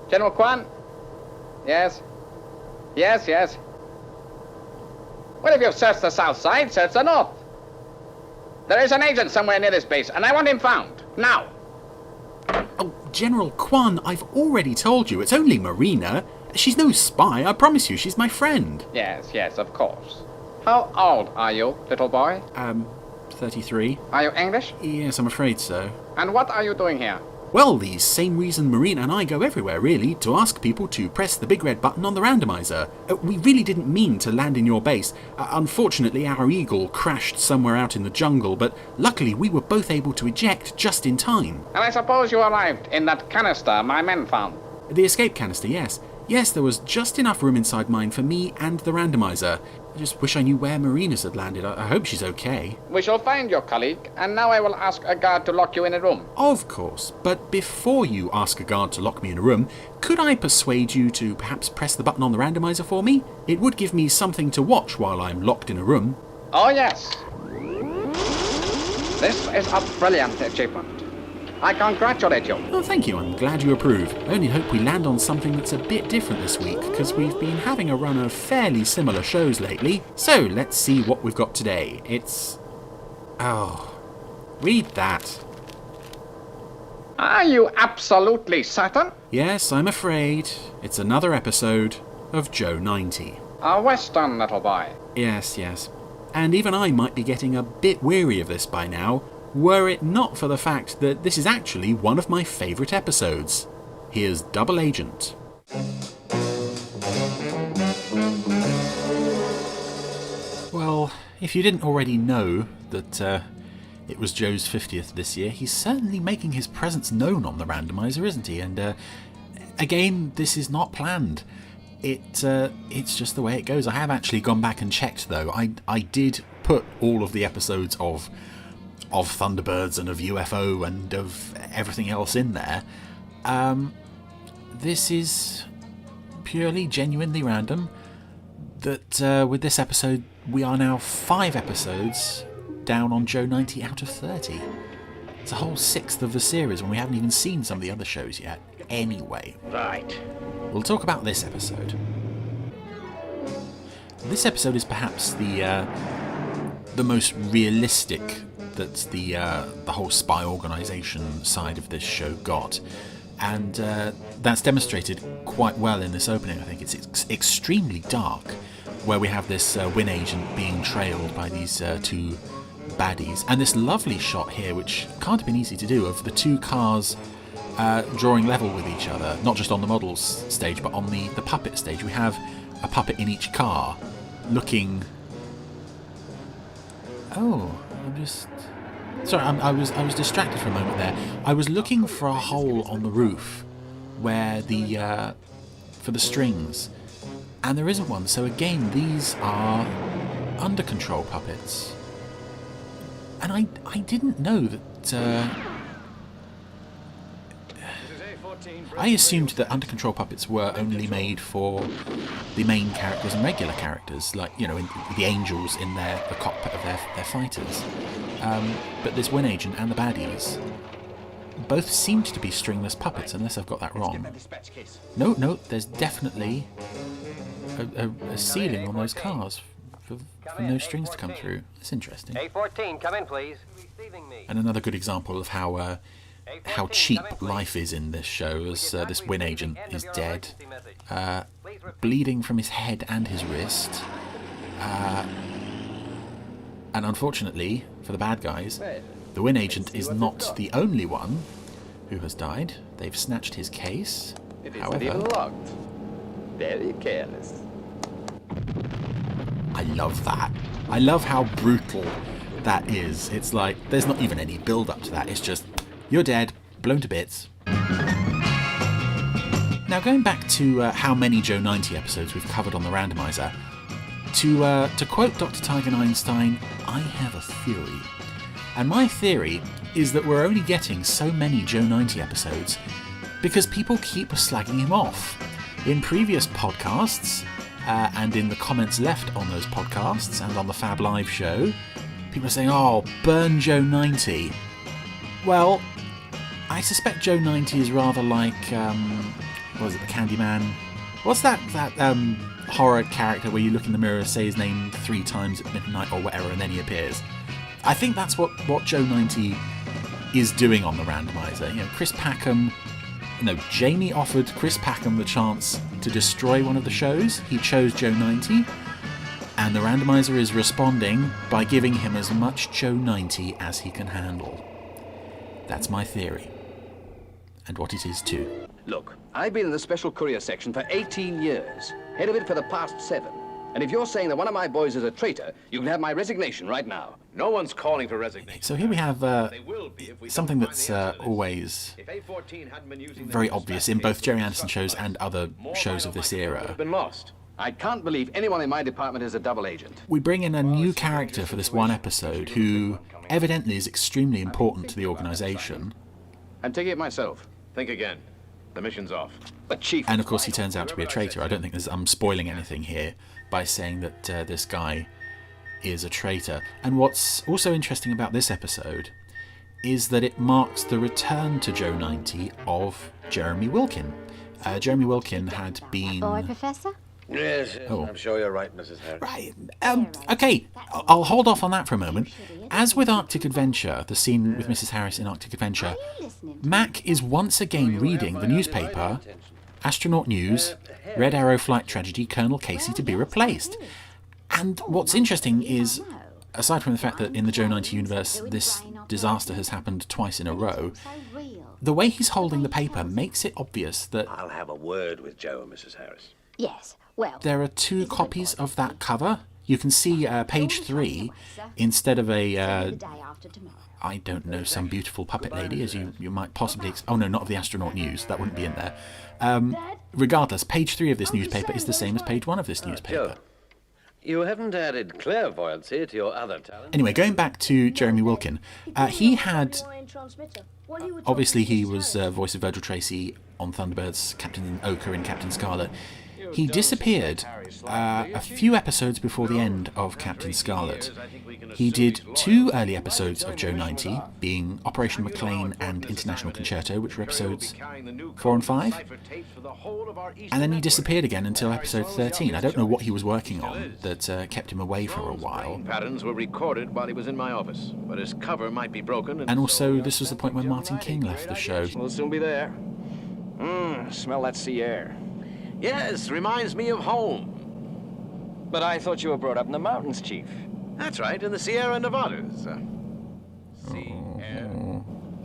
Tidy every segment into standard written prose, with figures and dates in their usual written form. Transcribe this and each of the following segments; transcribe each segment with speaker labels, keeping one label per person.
Speaker 1: General Kwan? Yes. Yes. Well, if you've searched the south side, search the north. There is an agent somewhere near this base, and I want him found. Now.
Speaker 2: Oh, General Kwan, I've already told you, it's only Marina. She's no spy, I promise you, she's my friend.
Speaker 1: Yes, of course. How old are you, little boy?
Speaker 2: 33.
Speaker 1: Are you English?
Speaker 2: Yes, I'm afraid so.
Speaker 1: And what are you doing here?
Speaker 2: Well, the same reason Marina and I go everywhere, really, to ask people to press the big red button on the randomizer. We really didn't mean to land in your base. Unfortunately, our Eagle crashed somewhere out in the jungle, but luckily we were both able to eject just in time.
Speaker 1: And I suppose you arrived in that canister my men found.
Speaker 2: The escape canister, yes. Yes, there was just enough room inside mine for me and the randomizer. I just wish I knew where Marina's had landed. I hope she's okay.
Speaker 1: We shall find your colleague, and now I will ask a guard to lock you in a room.
Speaker 2: Of course, but before you ask a guard to lock me in a room, could I persuade you to perhaps press the button on the randomizer for me? It would give me something to watch while I'm locked in a room.
Speaker 1: Oh, yes. This is a brilliant achievement. I congratulate you.
Speaker 2: Oh, thank you. I'm glad you approve. I only hope we land on something that's a bit different this week, because we've been having a run of fairly similar shows lately. So, let's see what we've got today. It's... Oh, read that.
Speaker 1: Are you absolutely certain?
Speaker 2: Yes, I'm afraid. It's another episode of Joe 90.
Speaker 1: A Western, little boy.
Speaker 2: Yes. And even I might be getting a bit weary of this by now, were it not for the fact that this is actually one of my favourite episodes. Here's Double Agent. Well, if you didn't already know that it was Joe's 50th this year, he's certainly making his presence known on the randomizer, isn't he? And again, this is not planned. It's just the way it goes. I have actually gone back and checked, though. I did put all of the episodes of Thunderbirds and of UFO and of everything else in there. This is purely, genuinely random. That with this episode, we are now 5 episodes down on Joe 90 out of 30. It's a whole 6th of the series when we haven't even seen some of the other shows yet. Anyway.
Speaker 1: Right.
Speaker 2: We'll talk about this episode. This episode is perhaps the most realistic that the whole spy organisation side of this show got, and that's demonstrated quite well in this opening. I think it's extremely dark, where we have this Win agent being trailed by these 2 baddies, and this lovely shot here, which can't have been easy to do, of the 2 cars drawing level with each other, not just on the models stage, but on the puppet stage. We have a puppet in each car, looking... Oh, I'm just... Sorry, I was distracted for a moment there. I was looking for a hole on the roof where for the strings, and there isn't one. So again, these are under control puppets, and I didn't know that. I assumed that under control puppets were only made for the main characters and regular characters, like, you know, the angels in the cockpit of their fighters. But this Win agent and the baddies both seemed to be stringless puppets, unless I've got that wrong. No, there's definitely a ceiling on those cars for no strings to come through. It's interesting.
Speaker 3: A14, come in, please.
Speaker 2: And another good example of how cheap life is in this show, as this Win agent is dead, bleeding from his head and his wrist, and unfortunately for the bad guys, the Win agent is not the only one who has died. They've snatched his case. However,
Speaker 1: locked. Very careless.
Speaker 2: I love that. I love how brutal that is. It's like, there's not even any build up to that. It's just, you're dead, blown to bits. Now, going back to how many Joe 90 episodes we've covered on the randomizer, to quote Dr. Tiger Einstein, I have a theory. And my theory is that we're only getting so many Joe 90 episodes because people keep slagging him off. In previous podcasts, and in the comments left on those podcasts and on the Fab Live show, people are saying, oh, burn Joe 90. Well, I suspect Joe 90 is rather like what was it, the Candyman? What's that horror character where you look in the mirror, say his name 3 times at midnight or whatever, and then he appears? I think that's what Joe 90 is doing on the randomizer. You know, Jamie offered Chris Packham the chance to destroy one of the shows. He chose Joe 90, and the randomizer is responding by giving him as much Joe 90 as he can handle. That's my theory, and what it is too.
Speaker 3: Look, I've been in the Special Courier section for 18 years, head of it for the past 7. And if you're saying that one of my boys is a traitor, you can have my resignation right now.
Speaker 4: No one's calling for resignation.
Speaker 2: So here we have something that's always very obvious in both Jerry Anderson shows and other shows of this era.
Speaker 3: Been lost. I can't believe anyone in my department is a double agent.
Speaker 2: We bring in a new character for this one episode who evidently is extremely important to the organisation.
Speaker 3: I'm taking it myself.
Speaker 4: Think again. The mission's off.
Speaker 3: But Chief...
Speaker 2: And of course he turns out to be a traitor. I don't think I'm spoiling anything here by saying that this guy is a traitor. And what's also interesting about this episode is that it marks the return to Joe 90 of Jeremy Wilkin. Jeremy Wilkin had been...
Speaker 5: Boy, Professor?
Speaker 4: Yes, I'm sure you're right, Mrs. Harris.
Speaker 2: Right. Okay, I'll hold off on that for a moment. As with Arctic Adventure, the scene with Mrs. Harris in Arctic Adventure, Mac is once again reading the newspaper, Astronaut News, Red Arrow Flight Tragedy, Colonel Casey to be replaced. And what's interesting is, aside from the fact that in the Joe 90 universe this disaster has happened twice in a row, the way he's holding the paper makes it obvious that...
Speaker 4: I'll have a word with Joe and Mrs. Harris.
Speaker 5: Yes, well...
Speaker 2: There are 2 copies of that cover. You can see page 3 instead of a... I don't know, some beautiful puppet lady, as you might possibly... Oh no, not of the Astronaut News. That wouldn't be in there. Regardless, page 3 of this newspaper is the same as page 1 of this newspaper.
Speaker 4: Joe, you haven't added clairvoyancy to your other talent.
Speaker 2: Anyway, going back to Jeremy Wilkin, he had... Obviously, he was voice of Virgil Tracy on Thunderbirds, Captain Ochre in Captain Scarlet. He disappeared a few episodes before the end of Captain Scarlet. He did 2 early episodes of Joe 90, being Operation McLean and International Concerto, which were episodes 4 and 5. And then he disappeared again until episode 13. I don't know what he was working on that kept him away for a while.
Speaker 4: Patterns were recorded while he was in my office, but his cover might be broken.
Speaker 2: And also, this was the point when Martin King left the show.
Speaker 3: We'll soon be there. Smell that sea air.
Speaker 4: Yes, reminds me of home.
Speaker 3: But I thought you were brought up in the mountains, Chief.
Speaker 4: That's right, in the Sierra Nevadas.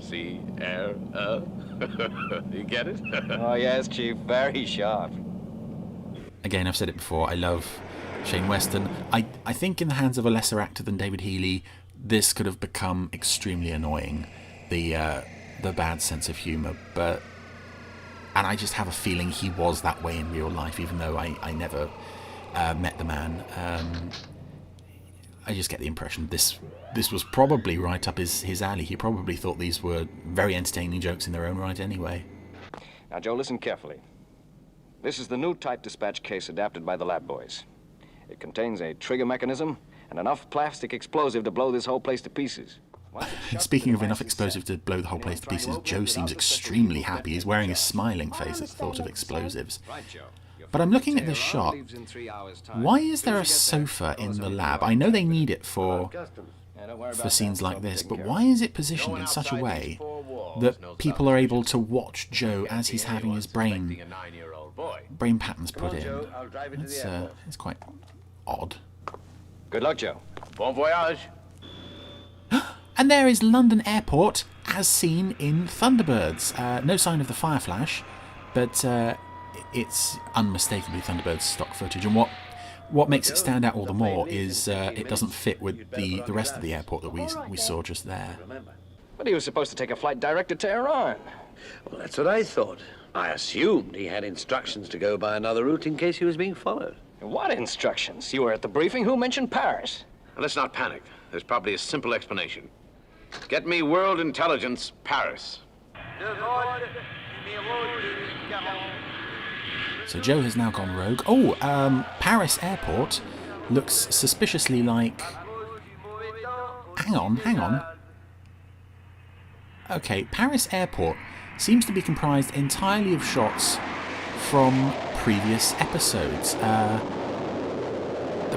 Speaker 4: Sea air. You get it?
Speaker 3: Oh, yes, Chief. Very sharp.
Speaker 2: Again, I've said it before, I love Shane Weston. I think in the hands of a lesser actor than David Healy, this could have become extremely annoying, the bad sense of humour, and I just have a feeling he was that way in real life, even though I never met the man. I just get the impression this was probably right up his alley. He probably thought these were very entertaining jokes in their own right anyway.
Speaker 3: Now, Joe, listen carefully. This is the new type dispatch case adapted by the lab boys. It contains a trigger mechanism and enough plastic explosive to blow this whole place to pieces.
Speaker 2: Speaking of enough explosive to blow the whole place to pieces, Joe seems extremely happy. He's wearing a smiling face at the thought of explosives. But I'm looking at this shot. Why is there a sofa in the lab? I know they need it for scenes like this, but why is it positioned in such a way that people are able to watch Joe as he's having his brain patterns put in? It's quite odd.
Speaker 3: Good luck, Joe.
Speaker 4: Bon voyage.
Speaker 2: And there is London Airport, as seen in Thunderbirds. No sign of the fire flash, but it's unmistakably Thunderbirds stock footage. And what makes it stand out all the more is it doesn't fit with the rest of the airport that we saw just there.
Speaker 3: But he was supposed to take a flight direct to Tehran.
Speaker 4: Well, that's what I thought. I assumed he had instructions to go by another route in case he was being followed.
Speaker 3: What instructions? You were at the briefing. Who mentioned Paris?
Speaker 4: Now, let's not panic. There's probably a simple explanation. Get me World Intelligence, Paris.
Speaker 2: So Joe has now gone rogue. Oh, Paris Airport looks suspiciously like... Hang on. Okay, Paris Airport seems to be comprised entirely of shots from previous episodes. The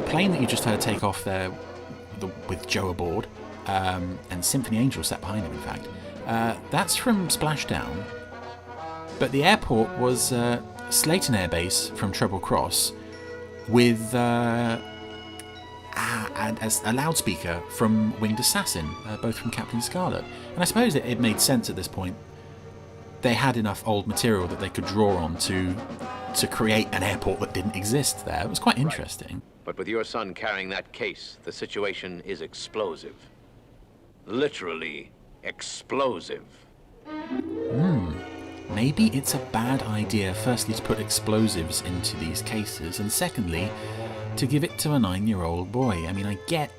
Speaker 2: plane that you just heard take off there with Joe aboard, and Symphony Angel sat behind him, in fact, that's from Splashdown. But the airport was Slayton Air Base from Treble Cross with a loudspeaker from Winged Assassin, both from Captain Scarlet. And I suppose it made sense at this point. They had enough old material that they could draw on to create an airport that didn't exist there. It was quite interesting.
Speaker 4: But with your son carrying that case, the situation is explosive. Literally explosive.
Speaker 2: Maybe it's a bad idea, firstly, to put explosives into these cases, and secondly, to give it to a 9-year-old boy. I mean, I get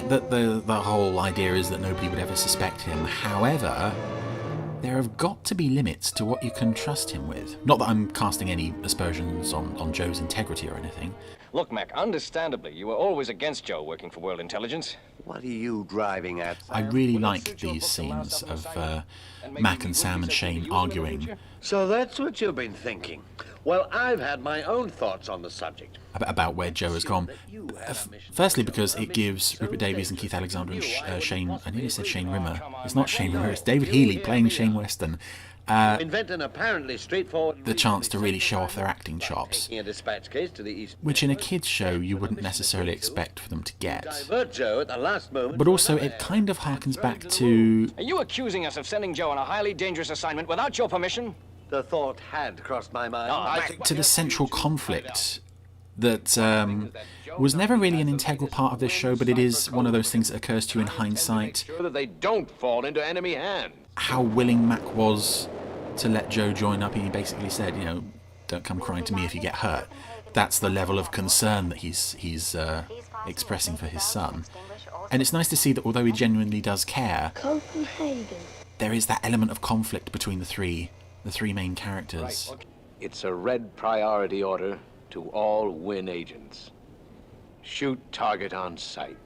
Speaker 2: that the whole idea is that nobody would ever suspect him. However, there have got to be limits to what you can trust him with. Not that I'm casting any aspersions on Joe's integrity or anything.
Speaker 3: Look, Mac, understandably, you were always against Joe working for World Intelligence.
Speaker 4: What are you driving at?
Speaker 2: I really like these scenes of Mac and Sam and Shane arguing.
Speaker 4: So that's what you've been thinking. Well, I've had my own thoughts on the subject.
Speaker 2: About where Joe has gone. Firstly, because it gives Rupert Davies and Keith Alexander and Shane... I nearly said Shane Rimmer. It's not Shane Rimmer, it's David Healy playing Shane Weston.
Speaker 4: Invent an apparently straightforward...
Speaker 2: The chance to really show off their acting chops.
Speaker 4: A dispatch case to the east...
Speaker 2: Which in a kids' show you wouldn't necessarily expect for them to get.
Speaker 4: Divert Joe at the last moment...
Speaker 2: But also it kind of harkens back to...
Speaker 3: Are you accusing us of sending Joe on a highly dangerous assignment without your permission?
Speaker 4: The thought had crossed my mind.
Speaker 2: To the central conflict that was never really an integral part of this show, but it is one of those things that occurs to you in hindsight.
Speaker 5: Sure that they don't fall into enemy hands.
Speaker 2: How willing Mac was to let Joe join up. He basically said, you know, don't come crying to me if you get hurt. That's the level of concern that he's expressing for his son. And it's nice to see that although he genuinely does care, there is that element of conflict between the three main characters.
Speaker 5: It's a red priority order to all WIN agents. Shoot target on sight.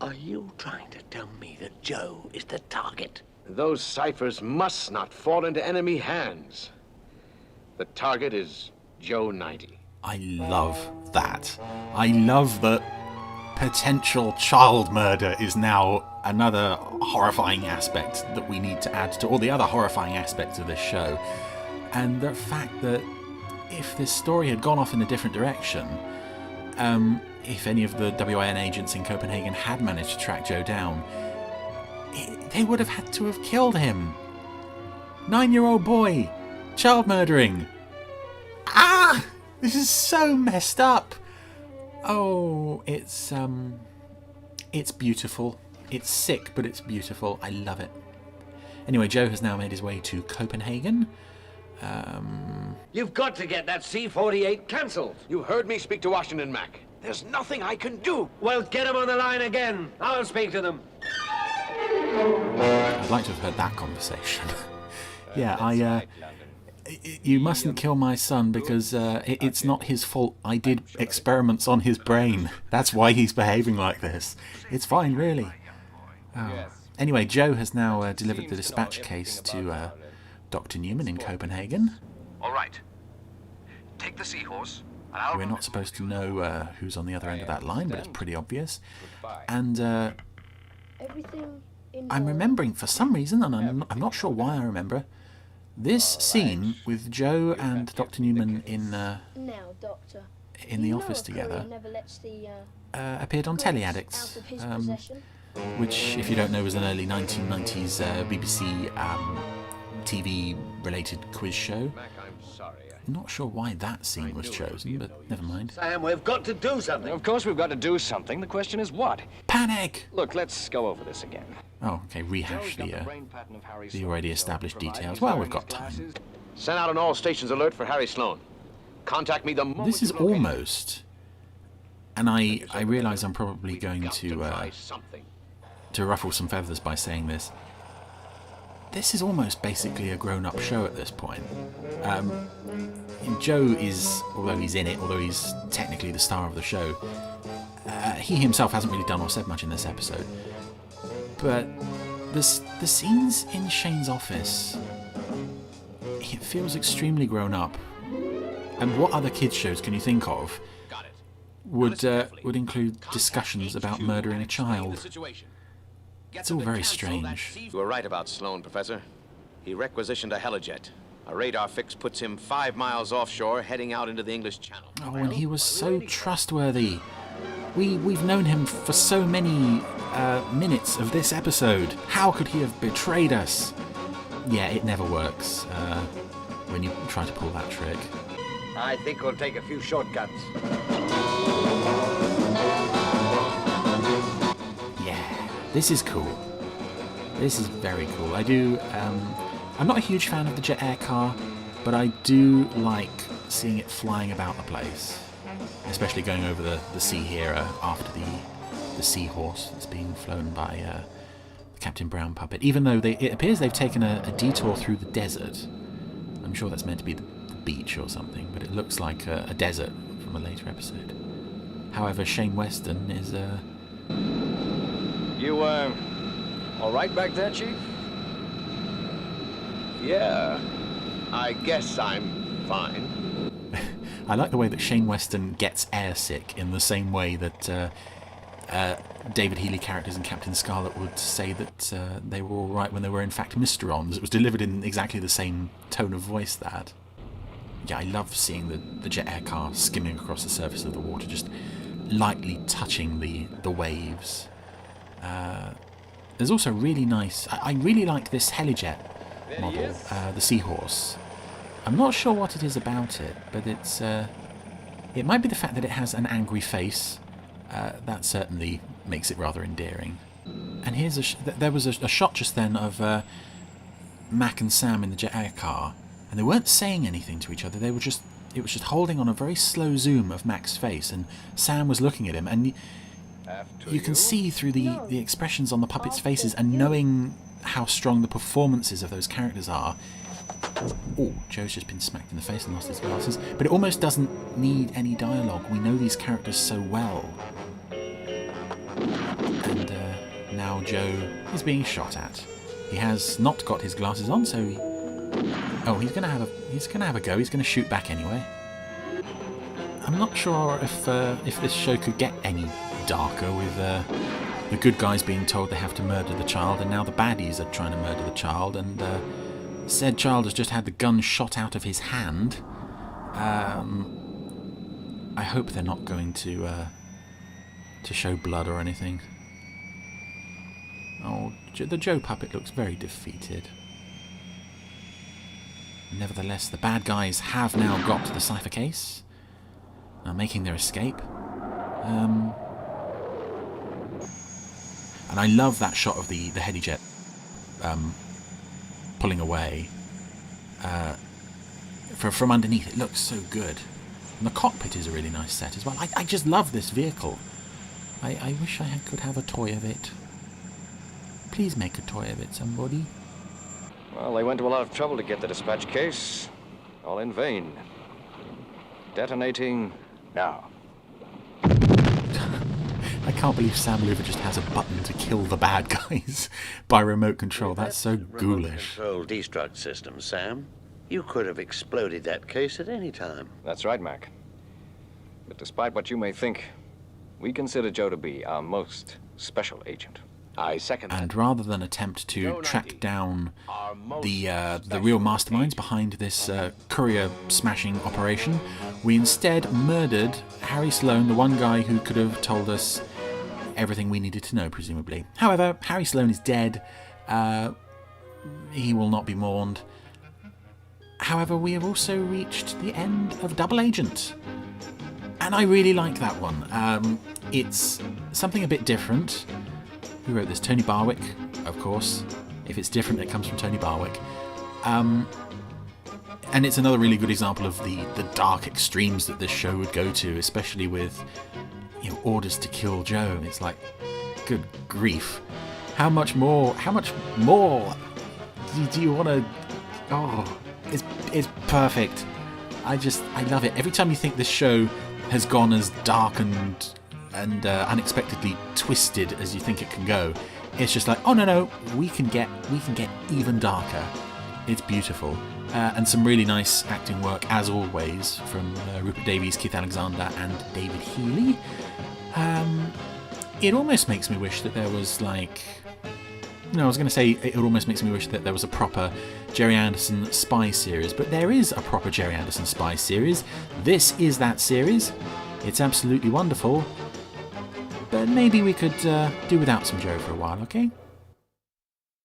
Speaker 4: Are you trying to tell me that Joe is the target?
Speaker 5: Those ciphers must not fall into enemy hands. The target is Joe 90.
Speaker 2: I love that. I love that potential child murder is now another horrifying aspect that we need to add to all the other horrifying aspects of this show. And the fact that if this story had gone off in a different direction, if any of the WIN agents in Copenhagen had managed to track Joe down, they would have had to have killed him. 9-year-old boy, child murdering. Ah! This is so messed up. Oh, it's beautiful. It's sick, but it's beautiful. I love it. Anyway, Joe has now made his way to Copenhagen.
Speaker 4: You've got to get that C-48 cancelled.
Speaker 5: You heard me speak to Washington, Mac. There's nothing I can do.
Speaker 4: Well, get them on the line again. I'll speak to them.
Speaker 2: I'd like to have heard that conversation. Yeah, you mustn't kill my son because it's not his fault. I did experiments on his brain. That's why he's behaving like this. It's fine, really. Oh. Anyway, Joe has now delivered the dispatch case to Dr. Newman in Copenhagen.
Speaker 6: All right. Take the seahorse.
Speaker 2: We're not supposed to know who's on the other end of that line, but it's pretty obvious. And I'm remembering, for some reason, and I'm not sure why I remember, this scene with Joe and Dr. Newman in the office together appeared on Telly Addicts, which, if you don't know, was an early 1990s BBC TV-related quiz show. Not sure why that scene was chosen, but never mind.
Speaker 4: Sam, we've got to do something.
Speaker 3: Of course we've got to do something. The question is what?
Speaker 2: Panic!
Speaker 3: Look, let's go over this again.
Speaker 2: Oh, okay, rehash the already established details. Well, we've got time.
Speaker 5: Send out an all-stations alert for Harry Sloan. Contact me the moment.
Speaker 2: This is almost... And I realise I'm probably going to ruffle some feathers by saying this. This is almost basically a grown-up show at this point. Joe is, although he's in it, although he's technically the star of the show, he himself hasn't really done or said much in this episode. But the scenes in Shane's office, it feels extremely grown up. And what other kids shows can you think of would include discussions about murdering a child? It's all very strange.
Speaker 4: You were right about Sloan, Professor. He requisitioned a helijet. A radar fix puts him 5 miles offshore, heading out into the English Channel.
Speaker 2: Oh, and he was so trustworthy. We've known him for so many minutes of this episode. How could he have betrayed us? Yeah, it never works when you try to pull that trick.
Speaker 3: I think we'll take a few shortcuts.
Speaker 2: Yeah, this is cool. This is very cool. I do. I'm not a huge fan of the jet air car, but I do like seeing it flying about the place, especially going over the sea here after the seahorse that's being flown by the Captain Brown puppet. Even though it appears they've taken a detour through the desert. I'm sure that's meant to be the beach or something, but it looks like a desert from a later episode. However, Shane Weston is
Speaker 3: You, all right back there, Chief?
Speaker 5: Yeah, I guess I'm fine.
Speaker 2: I like the way that Shane Weston gets airsick in the same way that David Healy characters in Captain Scarlet would say that they were all right when they were in fact Mysterons. It was delivered in exactly the same tone of voice that. Yeah, I love seeing the jet air car skimming across the surface of the water, just lightly touching the waves. There's also really nice... I really like this helijet model, the Seahorse. I'm not sure what it is about it, but it's... it might be the fact that it has an angry face. That certainly makes it rather endearing. And here's there was a shot just then of Mac and Sam in the jet air car, and they weren't saying anything to each other. It was just holding on a very slow zoom of Mac's face, and Sam was looking at him, and you can see through the expressions on the puppets' faces, and knowing how strong the performances of those characters are. Oh, Joe's just been smacked in the face and lost his glasses. But it almost doesn't need any dialogue. We know these characters so well. And now Joe is being shot at. He has not got his glasses on, so he's gonna have a go. He's gonna shoot back anyway. I'm not sure if this show could get any darker with the good guys being told they have to murder the child, and now the baddies are trying to murder the child, and said child has just had the gun shot out of his hand. I hope they're not going to show blood or anything. Oh, the Joe puppet looks very defeated. Nevertheless, the bad guys have now got to the cipher case, making their escape. And I love that shot of the helijet pulling away from underneath. It looks so good. And the cockpit is a really nice set as well. I just love this vehicle. I wish I could have a toy of it. Please make a toy of it, somebody.
Speaker 3: Well, they went to a lot of trouble to get the dispatch case. All in vain. Detonating now.
Speaker 2: I can't believe Sam Loover just has a button to kill the bad guys by remote control. That's so ghoulish.
Speaker 7: Control destruct system, Sam. You could have exploded that case at any time.
Speaker 3: That's right, Mac. But despite what you may think, we consider Joe to be our most special agent.
Speaker 5: I second that.
Speaker 2: And rather than attempt to track down the real masterminds behind this courier smashing operation, we instead murdered Harry Sloan, the one guy who could have told us everything we needed to know, presumably. However, Harry Sloan is dead. He will not be mourned. However, we have also reached the end of Double Agent. And I really like that one. It's something a bit different. Who wrote this? Tony Barwick, of course. If it's different, it comes from Tony Barwick. And it's another really good example of the dark extremes that this show would go to, especially with orders to kill Joe. It's like, good grief. How much more do you want to... Oh, it's perfect. I love it. Every time you think this show has gone as dark and unexpectedly twisted as you think it can go, it's just like, oh no, we can get even darker. It's beautiful. And some really nice acting work, as always, from Rupert Davies, Keith Alexander, and David Healy. It almost makes me wish that there was, like... No, I was going to say it almost makes me wish that there was a proper Gerry Anderson spy series, but there is a proper Gerry Anderson spy series. This is that series. It's absolutely wonderful. But maybe we could do without some Joe for a while, okay?